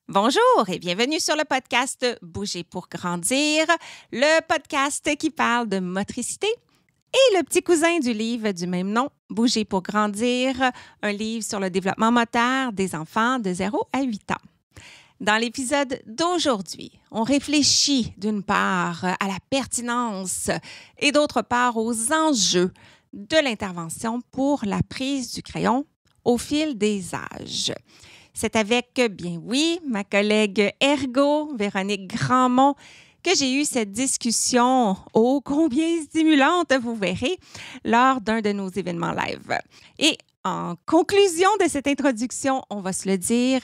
Bonjour et bienvenue sur le podcast Bouger pour grandir, le podcast qui parle de motricité et le petit cousin du livre du même nom, Bouger pour grandir, un livre sur le développement moteur des enfants de 0 à 8 ans. Dans l'épisode d'aujourd'hui, on réfléchit d'une part à la pertinence et d'autre part aux enjeux de l'intervention pour la prise du crayon au fil des âges. C'est avec, bien oui, ma collègue ergo, Véronique Grandmont, que j'ai eu cette discussion ô combien stimulante, vous verrez, lors d'un de nos événements live. Et en conclusion de cette introduction, on va se le dire,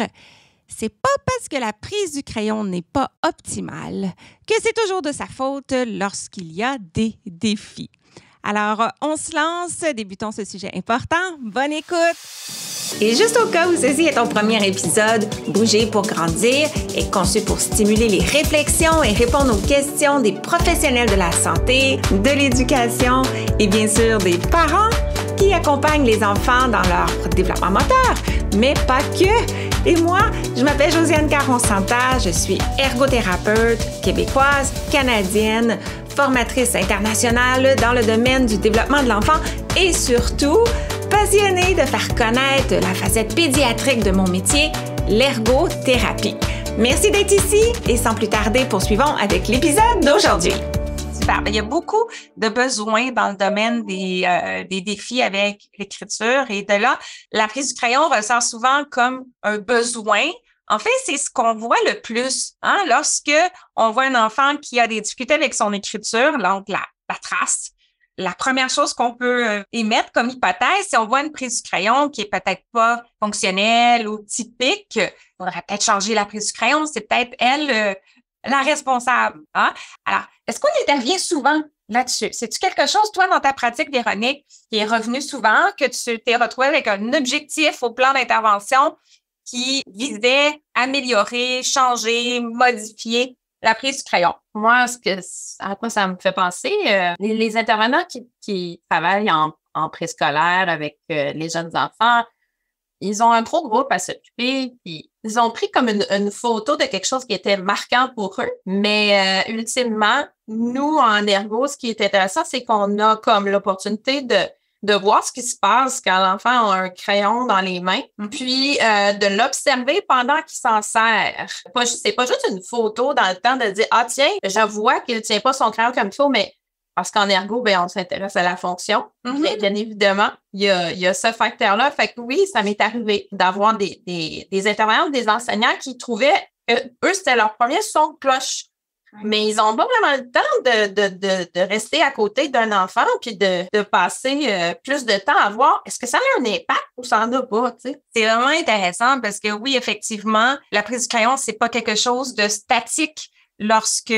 c'est pas parce que la prise du crayon n'est pas optimale que c'est toujours de sa faute lorsqu'il y a des défis. Alors, on se lance, débutons ce sujet important. Bonne écoute! Et juste au cas où ceci est ton premier épisode, Bouger pour grandir est conçu pour stimuler les réflexions et répondre aux questions des professionnels de la santé, de l'éducation et bien sûr des parents qui accompagnent les enfants dans leur développement moteur, mais pas que. Et moi, je m'appelle Josiane Caron-Santa, je suis ergothérapeute québécoise, canadienne, formatrice internationale dans le domaine du développement de l'enfant et surtout passionnée de faire connaître la facette pédiatrique de mon métier, l'ergothérapie. Merci d'être ici et sans plus tarder, poursuivons avec l'épisode d'aujourd'hui. Super. Il y a beaucoup de besoins dans le domaine des défis avec l'écriture et de là, la prise du crayon ressort souvent comme un besoin. En fait, c'est ce qu'on voit le plus, lorsque on voit un enfant qui a des difficultés avec son écriture, donc la trace. La première chose qu'on peut émettre comme hypothèse, si on voit une prise du crayon qui est peut-être pas fonctionnelle ou typique, il faudrait peut-être changer la prise du crayon, c'est peut-être elle la responsable. Hein? Alors, est-ce qu'on intervient souvent là-dessus? C'est-tu quelque chose, toi, dans ta pratique, Véronique, qui est revenu souvent, que tu t'es retrouvé avec un objectif au plan d'intervention qui visait améliorer, changer, modifier la prise du crayon? Moi, à quoi ça me fait penser, les intervenants qui travaillent en préscolaire avec les jeunes enfants, ils ont un gros groupe à s'occuper, puis ils ont pris comme une photo de quelque chose qui était marquant pour eux. Mais ultimement, nous, en ergo, ce qui est intéressant, c'est qu'on a comme l'opportunité de voir ce qui se passe quand l'enfant a un crayon dans les mains, puis de l'observer pendant qu'il s'en sert. C'est pas juste une photo dans le temps de dire « Ah tiens, je vois qu'il ne tient pas son crayon comme il faut », mais parce qu'en ergo, on s'intéresse à la fonction. Bien évidemment, il y a ce facteur-là. Fait que oui, ça m'est arrivé d'avoir des intervenants, des enseignants qui trouvaient eux, c'était leur premier son de cloche. Mais ils n'ont pas vraiment le temps de rester à côté d'un enfant puis de passer plus de temps à voir est-ce que ça a un impact ou ça n'en a pas, tu sais. C'est vraiment intéressant parce que oui, effectivement, la prise du crayon, c'est pas quelque chose de statique lorsque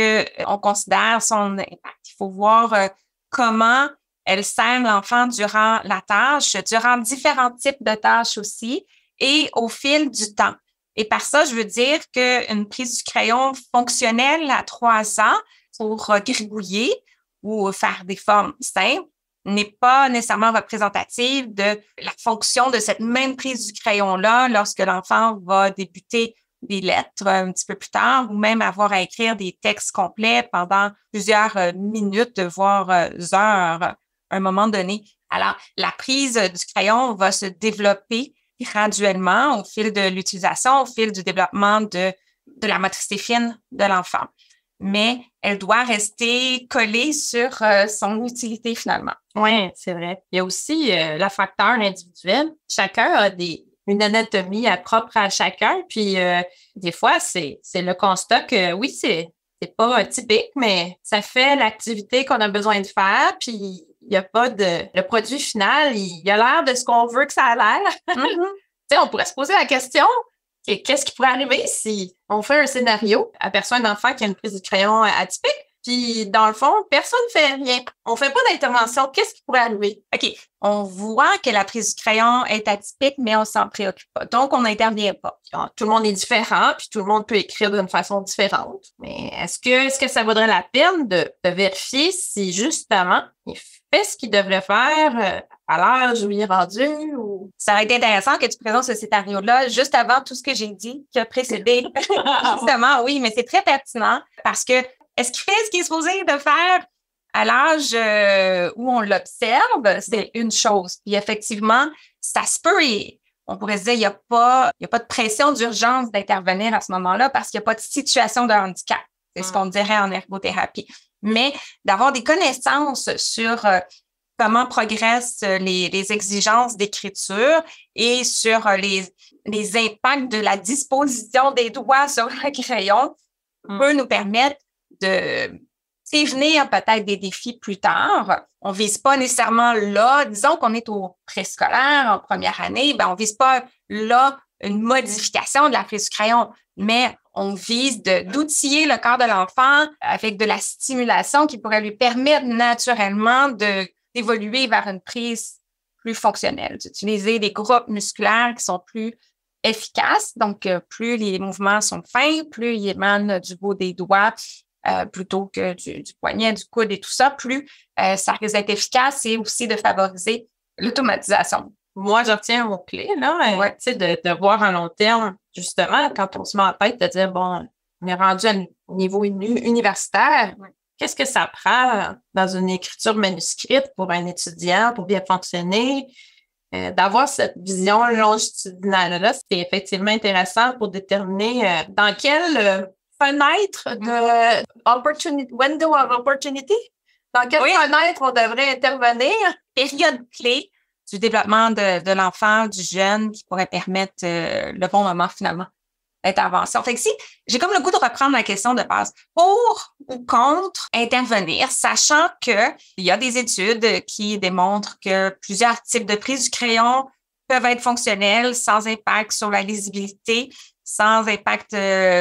on considère son impact. Il faut voir comment elle sert l'enfant durant la tâche, durant différents types de tâches aussi et au fil du temps. Et par ça, je veux dire qu'une prise du crayon fonctionnelle à 3 ans pour gribouiller ou faire des formes simples n'est pas nécessairement représentative de la fonction de cette même prise du crayon-là lorsque l'enfant va débuter des lettres un petit peu plus tard ou même avoir à écrire des textes complets pendant plusieurs minutes, voire heures à un moment donné. Alors, la prise du crayon va se développer graduellement au fil de l'utilisation, au fil du développement de la motricité fine de l'enfant. Mais elle doit rester collée sur son utilité finalement. Oui, c'est vrai. Il y a aussi le facteur individuel. Chacun a une anatomie propre à chacun. Puis des fois, c'est le constat que oui, c'est pas typique, mais ça fait l'activité qu'on a besoin de faire. Puis il n'y a pas le produit final, il a l'air de ce qu'on veut que ça a l'air. Tu sais, on pourrait se poser la question, qu'est-ce qui pourrait arriver si on fait un scénario, aperçoit un enfant qui a une prise de crayon atypique, Puis, dans le fond, personne ne fait rien. On fait pas d'intervention. Qu'est-ce qui pourrait arriver? OK. On voit que la prise du crayon est atypique, mais on s'en préoccupe pas. Donc, on n'intervient pas. Tout le monde est différent, puis tout le monde peut écrire d'une façon différente. Mais est-ce que ça vaudrait la peine de vérifier si, justement, il fait ce qu'il devrait faire à l'âge où il est rendu? Ou... Ça aurait été intéressant que tu présentes ce scénario-là juste avant tout ce que j'ai dit qui a précédé. Justement, oui, mais c'est très pertinent parce que est-ce qu'il fait ce qu'il est supposé de faire à l'âge où on l'observe? C'est une chose. Puis effectivement, ça se peut et on pourrait se dire il n'y a pas de pression d'urgence d'intervenir à ce moment-là parce qu'il n'y a pas de situation de handicap. C'est ce qu'on dirait en ergothérapie. Mais d'avoir des connaissances sur comment progressent les exigences d'écriture et sur les impacts de la disposition des doigts sur le crayon peut nous permettre de prévenir peut-être des défis plus tard. On ne vise pas nécessairement là, disons qu'on est au préscolaire en première année, on ne vise pas là une modification de la prise du crayon, mais on vise d'outiller le corps de l'enfant avec de la stimulation qui pourrait lui permettre naturellement d'évoluer vers une prise plus fonctionnelle, d'utiliser des groupes musculaires qui sont plus efficaces. Donc, plus les mouvements sont fins, plus ils émanent du bout des doigts plutôt que du poignet, du coude et tout ça, plus ça risque d'être efficace et aussi de favoriser l'automatisation. Moi, je retiens mon clé, là, ouais. Tu sais, de voir à long terme, justement, quand on se met en tête de dire, bon, on est rendu à un niveau universitaire, qu'est-ce que ça prend dans une écriture manuscrite pour un étudiant, pour bien fonctionner? D'avoir cette vision longitudinale-là, c'est effectivement intéressant pour déterminer dans quelle fenêtre de window of opportunity, dans quelle fenêtre on devrait intervenir. Période clé du développement de l'enfant, du jeune, qui pourrait permettre le bon moment finalement d'intervention. Fait que si j'ai comme le goût de reprendre la question de base, pour ou contre intervenir, sachant que il y a des études qui démontrent que plusieurs types de prise du crayon peuvent être fonctionnels sans impact sur la lisibilité, sans impact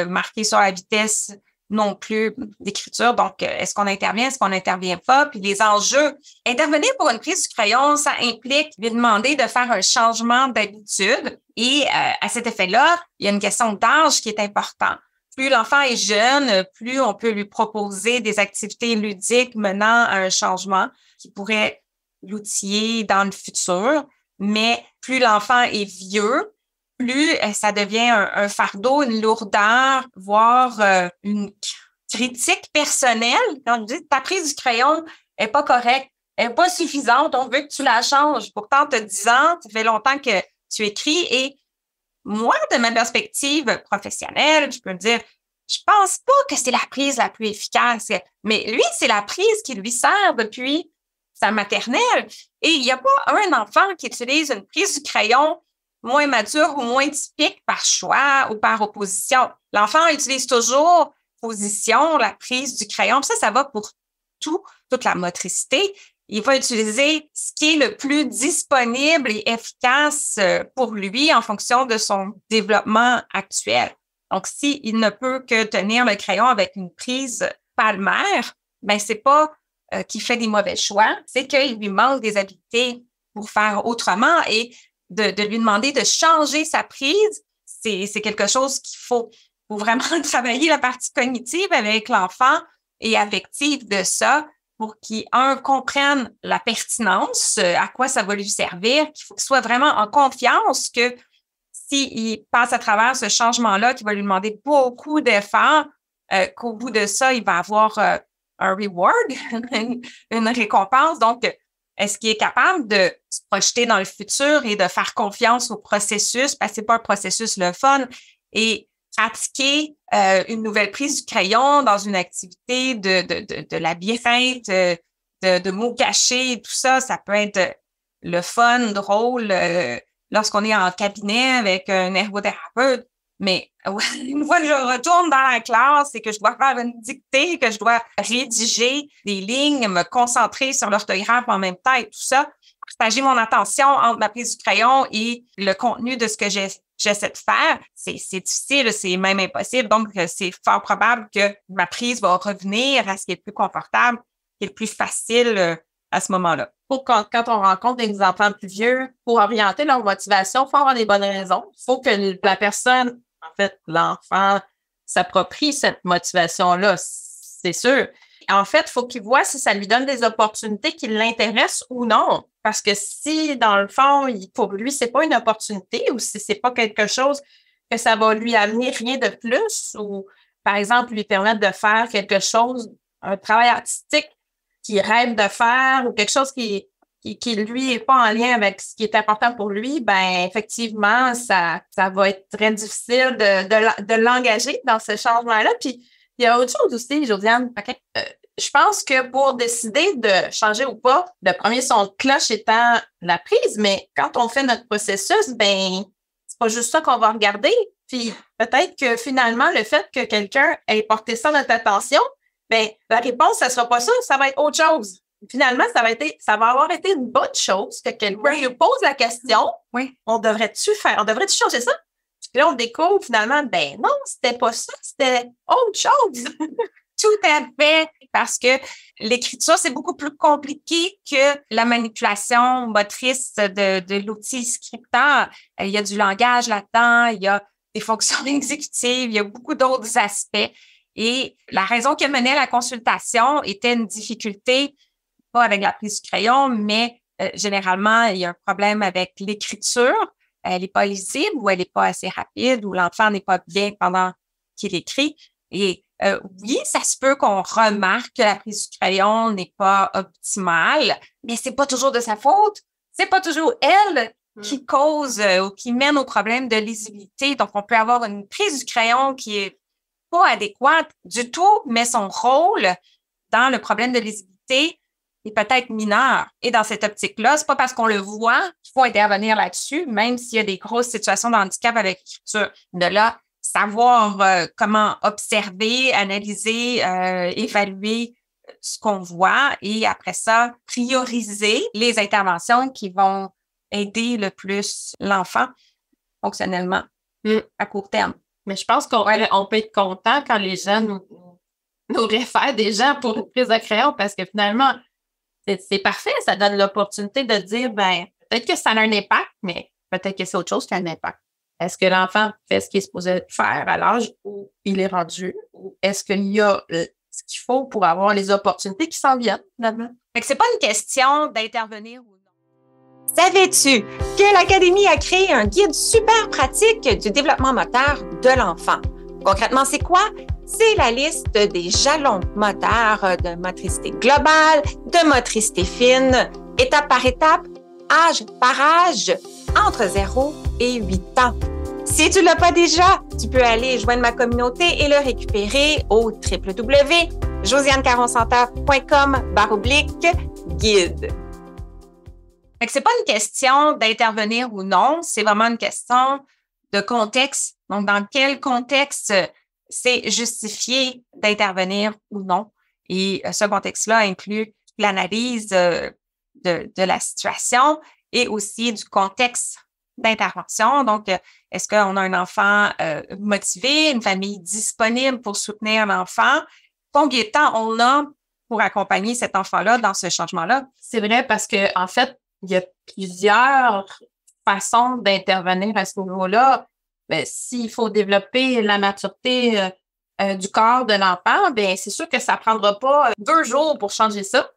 marqué sur la vitesse non plus d'écriture. Donc, est-ce qu'on intervient, est-ce qu'on n'intervient pas? Puis les enjeux. Intervenir pour une prise du crayon, ça implique lui demander de faire un changement d'habitude. Et à cet effet-là, il y a une question d'âge qui est importante. Plus l'enfant est jeune, plus on peut lui proposer des activités ludiques menant à un changement qui pourrait l'outiller dans le futur. Mais plus l'enfant est vieux, plus ça devient un fardeau, une lourdeur, voire une critique personnelle. Quand on dit ta prise du crayon est pas correcte, elle est pas suffisante, on veut que tu la changes. Pourtant, tu as 10 ans, ça fait longtemps que tu écris et moi, de ma perspective professionnelle, je peux me dire, je pense pas que c'est la prise la plus efficace, mais lui, c'est la prise qui lui sert depuis sa maternelle. Et il n'y a pas un enfant qui utilise une prise du crayon moins mature ou moins typique par choix ou par opposition. L'enfant utilise toujours position, la prise du crayon. Ça va pour toute la motricité. Il va utiliser ce qui est le plus disponible et efficace pour lui en fonction de son développement actuel. Donc, s'il ne peut que tenir le crayon avec une prise palmaire, c'est pas qu'il fait des mauvais choix, c'est qu'il lui manque des habiletés pour faire autrement et de lui demander de changer sa prise, c'est quelque chose qu'il faut vraiment travailler la partie cognitive avec l'enfant et affective de ça pour qu'il, comprenne la pertinence, à quoi ça va lui servir, qu'il faut qu'il soit vraiment en confiance que s'il passe à travers ce changement-là, qui va lui demander beaucoup d'efforts, qu'au bout de ça, il va avoir un reward, une récompense. Donc, est-ce qu'il est capable de se projeter dans le futur et de faire confiance au processus, parce que c'est pas un processus le fun, et pratiquer une nouvelle prise du crayon dans une activité de labyrinthe, de mots cachés, tout ça, ça peut être le fun, drôle, lorsqu'on est en cabinet avec un ergothérapeute. Mais une fois que je retourne dans la classe et que je dois faire une dictée, que je dois rédiger des lignes, me concentrer sur l'orthographe en même temps et tout ça, partager mon attention entre ma prise du crayon et le contenu de ce que j'essaie de faire, c'est difficile, c'est même impossible. Donc, c'est fort probable que ma prise va revenir à ce qui est le plus confortable, qui est le plus facile à ce moment-là. Quand on rencontre des enfants plus vieux, pour orienter leur motivation, il faut avoir des bonnes raisons. Il faut que la personne, en fait, l'enfant, s'approprie cette motivation-là, c'est sûr. En fait, il faut qu'il voit si ça lui donne des opportunités qui l'intéressent ou non. Parce que si, dans le fond, pour lui, c'est pas une opportunité ou si c'est pas quelque chose que ça va lui amener rien de plus ou, par exemple, lui permettre de faire quelque chose, un travail artistique qu'il rêve de faire ou quelque chose qui lui est pas en lien avec ce qui est important pour lui, ben effectivement, ça va être très difficile de l'engager dans ce changement-là. Puis, il y a autre chose aussi, Josiane. Je pense que pour décider de changer ou pas, le premier son de cloche étant la prise, mais quand on fait notre processus, ben c'est pas juste ça qu'on va regarder. Puis peut-être que finalement, le fait que quelqu'un ait porté ça à notre attention, ben la réponse, ça sera pas ça va être autre chose. Finalement, ça va avoir été une bonne chose que quelqu'un nous pose la question. Oui. On devrait-tu changer ça? Puis là, on découvre finalement, ben non, c'était pas ça, c'était autre chose. Tout à fait, parce que l'écriture, c'est beaucoup plus compliqué que la manipulation motrice de l'outil scripteur. Il y a du langage là-dedans, il y a des fonctions exécutives, il y a beaucoup d'autres aspects. Et la raison qui menait à la consultation était une difficulté, pas avec la prise du crayon, mais généralement, il y a un problème avec l'écriture. Elle n'est pas lisible ou elle n'est pas assez rapide ou l'enfant n'est pas bien pendant qu'il écrit. Et oui, ça se peut qu'on remarque que la prise du crayon n'est pas optimale, mais c'est pas toujours de sa faute. C'est pas toujours elle qui cause ou qui mène au problème de lisibilité. Donc, on peut avoir une prise du crayon qui est pas adéquate du tout, mais son rôle dans le problème de lisibilité est peut-être mineur. Et dans cette optique-là, c'est pas parce qu'on le voit qu'il faut intervenir là-dessus, même s'il y a des grosses situations de handicap avec l'écriture. De là, savoir comment observer, analyser, évaluer ce qu'on voit et après ça, prioriser les interventions qui vont aider le plus l'enfant fonctionnellement à court terme. Mais je pense qu'on peut être content quand les gens nous réfèrent des gens pour une prise de crayon parce que finalement, c'est parfait. Ça donne l'opportunité de dire, ben peut-être que ça a un impact, mais peut-être que c'est autre chose qui a un impact. Est-ce que l'enfant fait ce qu'il est supposé faire à l'âge où il est rendu? Ou est-ce qu'il y a ce qu'il faut pour avoir les opportunités qui s'en viennent, finalement? Fait que c'est pas une question d'intervenir ou non. Savais-tu que l'Académie a créé un guide super pratique du développement moteur de l'enfant? Concrètement, c'est quoi? C'est la liste des jalons moteurs de motricité globale, de motricité fine, étape par étape, âge par âge, entre 0 et 8 ans. Si tu ne l'as pas déjà, tu peux aller joindre ma communauté et le récupérer au www.josianecaroncenteur.com/guide. Fait que c'est pas une question d'intervenir ou non, c'est vraiment une question de contexte. Donc, dans quel contexte c'est justifié d'intervenir ou non? Et ce contexte-là inclut l'analyse de la situation et aussi du contexte d'intervention. Donc, est-ce qu'on a un enfant motivé, une famille disponible pour soutenir l'enfant? Combien de temps on a pour accompagner cet enfant-là dans ce changement-là? C'est vrai parce que en fait, il y a plusieurs façons d'intervenir à ce niveau-là. Ben, s'il faut développer la maturité du corps de l'enfant, ben c'est sûr que ça prendra pas 2 jours pour changer ça.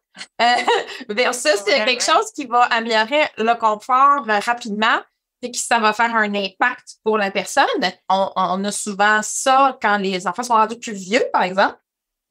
Versus c'est quelque chose qui va améliorer le confort rapidement et que ça va faire un impact pour la personne. On a souvent ça quand les enfants sont rendus plus vieux, par exemple.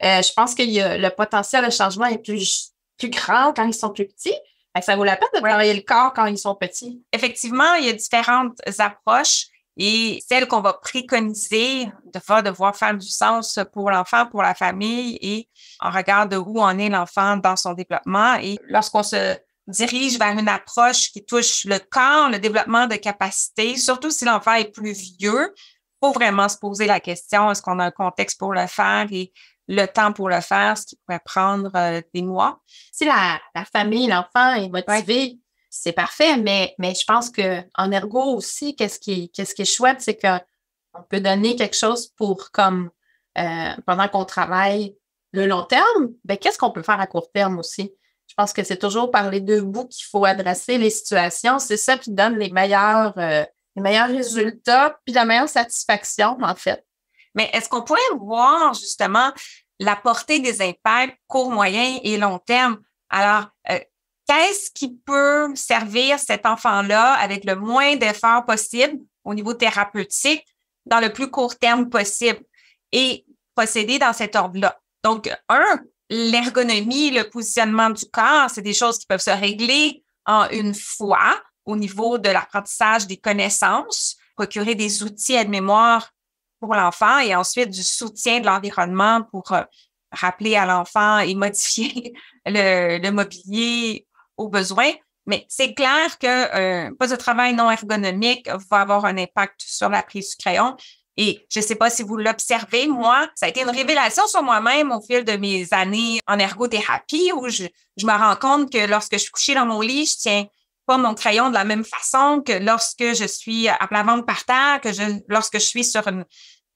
Je pense que le potentiel de changement est plus grand quand ils sont plus petits. Ça vaut la peine de travailler le corps quand ils sont petits. Effectivement, il y a différentes approches et celle qu'on va préconiser va devoir faire du sens pour l'enfant, pour la famille et on regarde où en est l'enfant dans son développement. Et lorsqu'on se dirige vers une approche qui touche le corps, le développement de capacités, surtout si l'enfant est plus vieux, il faut vraiment se poser la question, est-ce qu'on a un contexte pour le faire et le temps pour le faire, ce qui pourrait prendre des mois. Si la famille, l'enfant est motivé, c'est parfait, mais je pense qu'en ergo aussi, qu'est-ce qui est chouette, c'est qu'on peut donner quelque chose pour comme pendant qu'on travaille le long terme, ben qu'est-ce qu'on peut faire à court terme aussi? Je pense que c'est toujours par les deux bouts qu'il faut adresser les situations. C'est ça qui donne les meilleurs résultats puis la meilleure satisfaction, en fait. Mais est-ce qu'on pourrait voir justement la portée des impacts court, moyen et long terme? Alors, qu'est-ce qui peut servir cet enfant-là avec le moins d'efforts possible au niveau thérapeutique dans le plus court terme possible et procéder dans cet ordre-là? Donc, l'ergonomie, le positionnement du corps, c'est des choses qui peuvent se régler en une fois au niveau de l'apprentissage des connaissances, procurer des outils aide-mémoire pour l'enfant et ensuite du soutien de l'environnement pour rappeler à l'enfant et modifier le mobilier aux besoins. Mais c'est clair que poste de travail non ergonomique va avoir un impact sur la prise du crayon. Et je ne sais pas si vous l'observez, moi, ça a été une révélation sur moi-même au fil de mes années en ergothérapie où je me rends compte que lorsque je suis couchée dans mon lit, je tiens pas mon crayon de la même façon que lorsque je suis à plat ventre par terre, lorsque je suis sur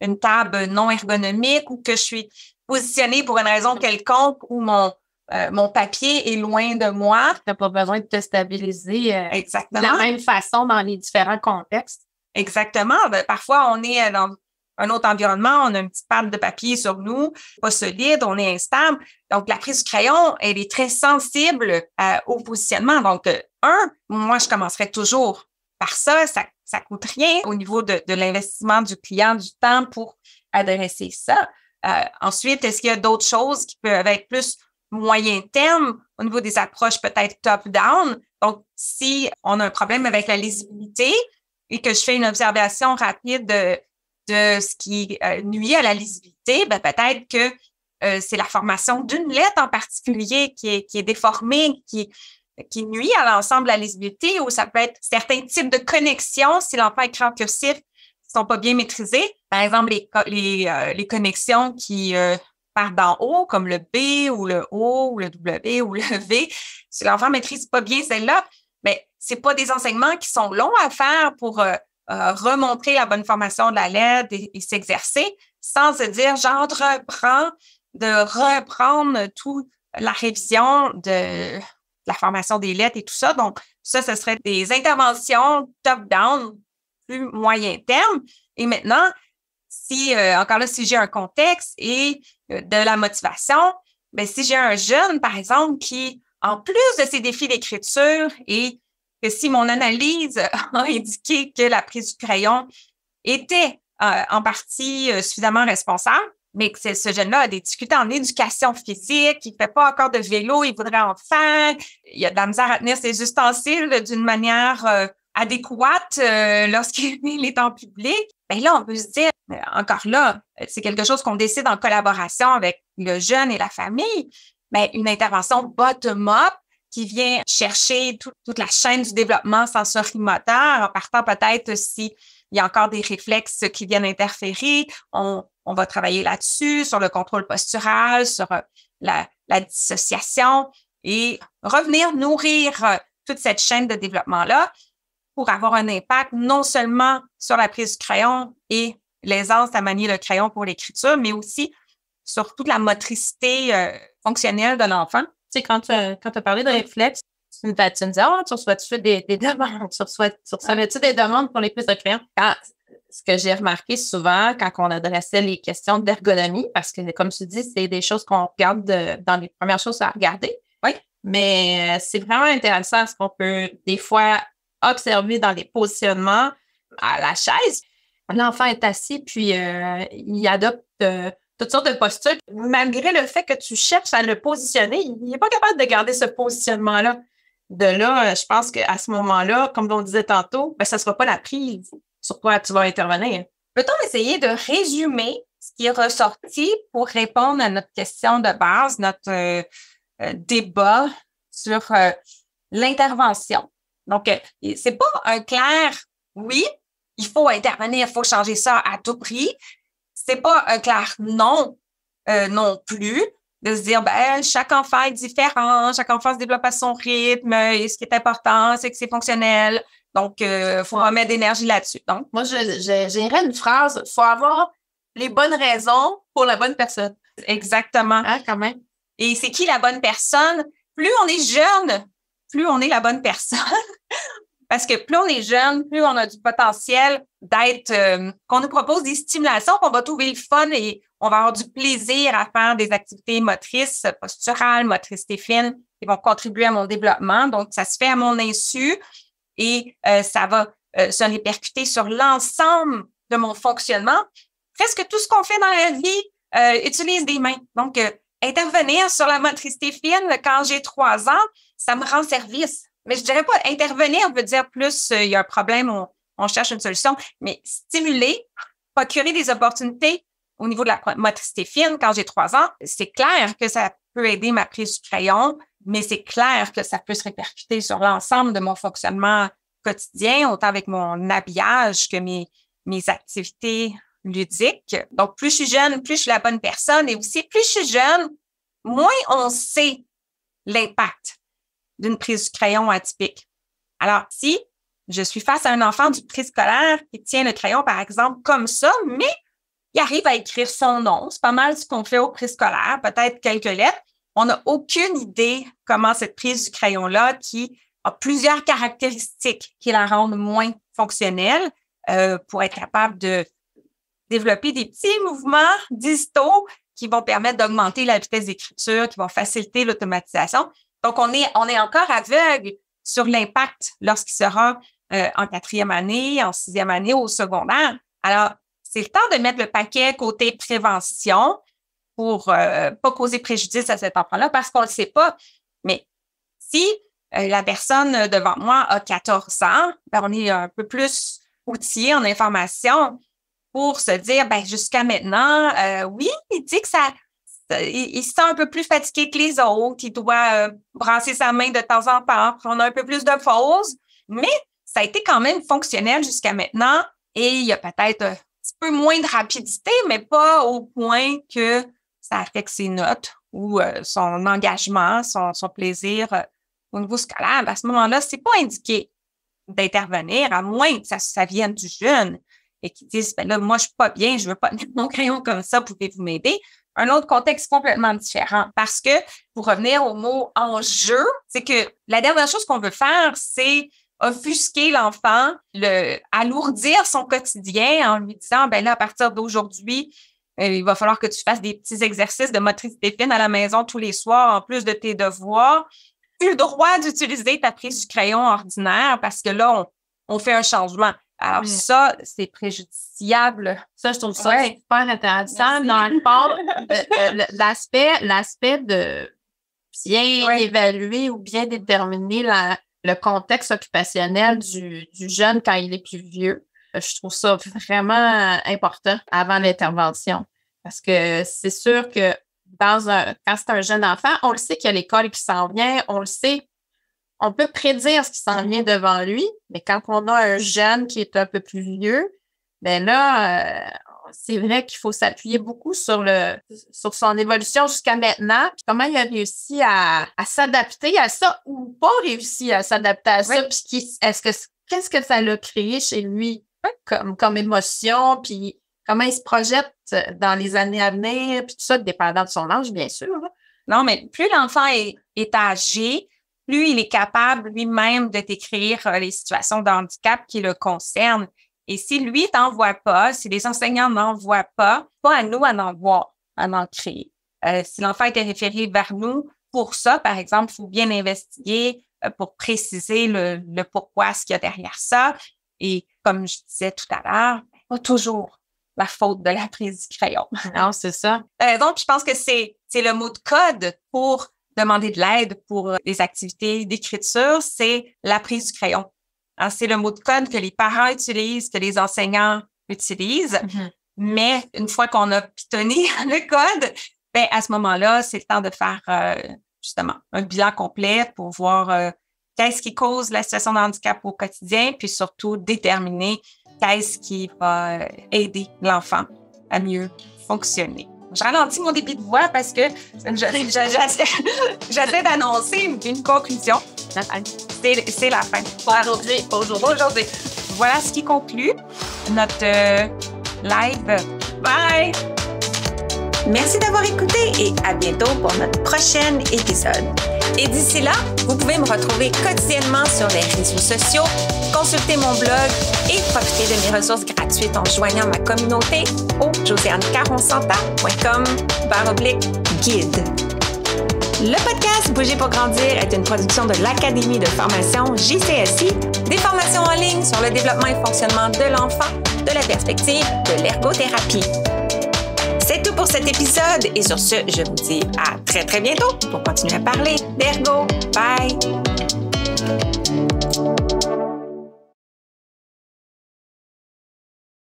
une table non ergonomique ou que je suis positionnée pour une raison quelconque où mon papier est loin de moi. Tu n'as pas besoin de te stabiliser Exactement. de la même façon dans les différents contextes. Exactement. Ben, parfois, on est dans un autre environnement, on a une petite pâte de papier sur nous, pas solide, on est instable. Donc, la prise du crayon, elle est très sensible au positionnement. Donc, moi, je commencerais toujours par ça. Ça coûte rien au niveau de l'investissement du client, du temps pour adresser ça. Ensuite, est-ce qu'il y a d'autres choses qui peuvent être plus moyen terme au niveau des approches peut-être top-down? Donc, si on a un problème avec la lisibilité et que je fais une observation rapide de ce qui nuit à la lisibilité, ben peut-être que c'est la formation d'une lettre en particulier qui est déformée, qui nuit à l'ensemble de la lisibilité, ou ça peut être certains types de connexions si l'enfant écrit en cursif qui sont pas bien maîtrisés. Par exemple, les connexions qui partent d'en haut, comme le B ou le O ou le W ou le V. Si l'enfant maîtrise pas bien celle-là, ben c'est pas des enseignements qui sont longs à faire pour remontrer la bonne formation de la lettre et s'exercer sans se dire, j'entreprends de reprendre toute la révision de la formation des lettres et tout ça. Donc, ça, ce serait des interventions top-down, plus moyen terme. Et maintenant, encore là, si j'ai un contexte et de la motivation, ben si j'ai un jeune, par exemple, qui, en plus de ses défis d'écriture et que si mon analyse a indiqué que la prise du crayon était en partie suffisamment responsable, mais que ce jeune-là a des difficultés en éducation physique, il ne fait pas encore de vélo, il voudrait en faire, il a de la misère à tenir ses ustensiles d'une manière adéquate lorsqu'il est en public, bien là, on peut se dire, encore là, c'est quelque chose qu'on décide en collaboration avec le jeune et la famille, mais une intervention bottom-up qui vient chercher toute la chaîne du développement sensorimoteur, en partant peut-être s'il y a encore des réflexes qui viennent interférer. On va travailler là-dessus, sur le contrôle postural, sur la dissociation et revenir nourrir toute cette chaîne de développement-là pour avoir un impact non seulement sur la prise du crayon et l'aisance à manier le crayon pour l'écriture, mais aussi sur toute la motricité fonctionnelle de l'enfant. Tu sais, quand tu as parlé de réflexe, tu me disais, tu reçois-tu des demandes? Tu reçois-tu des demandes pour les prises de crayon? Ce que j'ai remarqué souvent quand on adressait les questions d'ergonomie, parce que, comme tu dis, c'est des choses qu'on regarde dans les premières choses à regarder. Oui. Mais c'est vraiment intéressant ce qu'on peut, des fois, observer dans les positionnements à la chaise. L'enfant est assis, puis il adopte toutes sortes de postures. Malgré le fait que tu cherches à le positionner, il n'est pas capable de garder ce positionnement-là. De là, je pense qu'à ce moment-là, comme on disait tantôt, ça ne sera pas la prise sur quoi tu vas intervenir. Peut-on essayer de résumer ce qui est ressorti pour répondre à notre question de base, notre débat sur l'intervention? Donc, c'est pas un clair « oui », il faut intervenir, il faut changer ça à tout prix. C'est pas un clair « non » non plus. de se dire, chaque enfant est différent, chaque enfant se développe à son rythme, et ce qui est important, c'est que c'est fonctionnel. Donc, faut remettre d'énergie là-dessus. Donc, moi, j'irais une phrase, faut avoir les bonnes raisons pour la bonne personne. Exactement. Hein, quand même. Et c'est qui la bonne personne? Plus on est jeune, plus on est la bonne personne. Parce que plus on est jeune, plus on a du potentiel d'être, qu'on nous propose des stimulations, qu'on va trouver le fun et on va avoir du plaisir à faire des activités motrices, posturales, motricité fine, qui vont contribuer à mon développement. Donc, ça se fait à mon insu et ça va se répercuter sur l'ensemble de mon fonctionnement. Presque tout ce qu'on fait dans la vie utilise des mains. Donc, intervenir sur la motricité fine quand j'ai 3 ans, ça me rend service. Mais je dirais pas intervenir veut dire plus il y a un problème, on cherche une solution, mais stimuler, procurer des opportunités au niveau de la motricité fine quand j'ai 3 ans, c'est clair que ça peut aider ma prise du crayon, mais c'est clair que ça peut se répercuter sur l'ensemble de mon fonctionnement quotidien, autant avec mon habillage que mes activités ludiques. Donc, plus je suis jeune, plus je suis la bonne personne et aussi plus je suis jeune, moins on sait l'impact d'une prise du crayon atypique. Alors, si je suis face à un enfant du préscolaire qui tient le crayon, par exemple, comme ça, mais il arrive à écrire son nom, c'est pas mal ce qu'on fait au préscolaire, peut-être quelques lettres, on n'a aucune idée comment cette prise du crayon-là, qui a plusieurs caractéristiques qui la rendent moins fonctionnelle, pour être capable de développer des petits mouvements digitaux qui vont permettre d'augmenter la vitesse d'écriture, qui vont faciliter l'automatisation. Donc, on est encore aveugle sur l'impact lorsqu'il sera en 4e année, en 6e année, au secondaire. Alors, c'est le temps de mettre le paquet côté prévention pour pas causer préjudice à cet enfant-là parce qu'on ne le sait pas. Mais si la personne devant moi a 14 ans, on est un peu plus outillé en information pour se dire, jusqu'à maintenant, oui, il dit que il se sent un peu plus fatigué que les autres, il doit brasser sa main de temps en temps, prendre un peu plus de pause, mais ça a été quand même fonctionnel jusqu'à maintenant et il y a peut-être un petit peu moins de rapidité, mais pas au point que ça affecte ses notes ou son engagement, son plaisir au niveau scolaire. À ce moment-là, c'est pas indiqué d'intervenir, à moins que ça vienne du jeune et qu'ils disent, là, moi, je suis pas bien, je veux pas tenir mon crayon comme ça, pouvez-vous m'aider? Un autre contexte complètement différent parce que, pour revenir au mot enjeu, c'est que la dernière chose qu'on veut faire, c'est offusquer l'enfant, alourdir son quotidien en lui disant, là, à partir d'aujourd'hui, il va falloir que tu fasses des petits exercices de motricité fine à la maison tous les soirs, en plus de tes devoirs. Tu as le droit d'utiliser ta prise du crayon ordinaire parce que là, on fait un changement. Alors, ça, c'est préjudiciable. Ça, je trouve ça super intéressant. Dans le fond, l'aspect de bien évaluer ou bien déterminer le contexte occupationnel du jeune quand il est plus vieux. Je trouve ça vraiment important avant l'intervention. Parce que c'est sûr que quand c'est un jeune enfant, on le sait qu'il y a l'école qui s'en vient, on le sait. On peut prédire ce qui s'en vient devant lui, mais quand on a un jeune qui est un peu plus vieux, c'est vrai qu'il faut s'appuyer beaucoup sur son évolution jusqu'à maintenant, puis comment il a réussi à s'adapter à ça ou pas réussi à s'adapter à ça, puis qu'est-ce que ça l'a créé chez lui comme émotion, puis comment il se projette dans les années à venir, puis tout ça, dépendant de son âge, bien sûr. Hein. Non, mais plus l'enfant est âgé, plus il est capable lui-même de décrire les situations de handicap qui le concernent. Et si lui n'en voit pas, si les enseignants n'en voient pas à nous à en voir, à en créer. Si l'enfant était référé vers nous pour ça, par exemple, il faut bien investiguer pour préciser le pourquoi, ce qu'il y a derrière ça. Et comme je disais tout à l'heure, pas toujours la faute de la prise du crayon. Non, c'est ça. Donc, je pense que c'est le mot de code pour demander de l'aide pour les activités d'écriture, c'est la prise du crayon. Hein, c'est le mot de code que les parents utilisent, que les enseignants utilisent. Mm-hmm. Mais une fois qu'on a pitonné le code, à ce moment-là, c'est le temps de faire justement un bilan complet pour voir qu'est-ce qui cause la situation de handicap au quotidien, puis surtout déterminer qu'est-ce qui va aider l'enfant à mieux fonctionner. Je ralentis mon débit de voix parce que j'essaie d'annoncer une conclusion. C'est la fin. Aujourd'hui. Voilà ce qui conclut notre live. Bye! Merci d'avoir écouté et à bientôt pour notre prochain épisode. Et d'ici là, vous pouvez me retrouver quotidiennement sur les réseaux sociaux, consulter mon blog et profiter de mes ressources gratuites en joignant ma communauté au josiannecaronsanta.com/guide. Le podcast Bouger pour grandir est une production de l'Académie de formation JCSI, des formations en ligne sur le développement et fonctionnement de l'enfant, de la perspective de l'ergothérapie. C'est tout pour cet épisode et sur ce, je vous dis à très très bientôt pour continuer à parler d'ergo. Bye!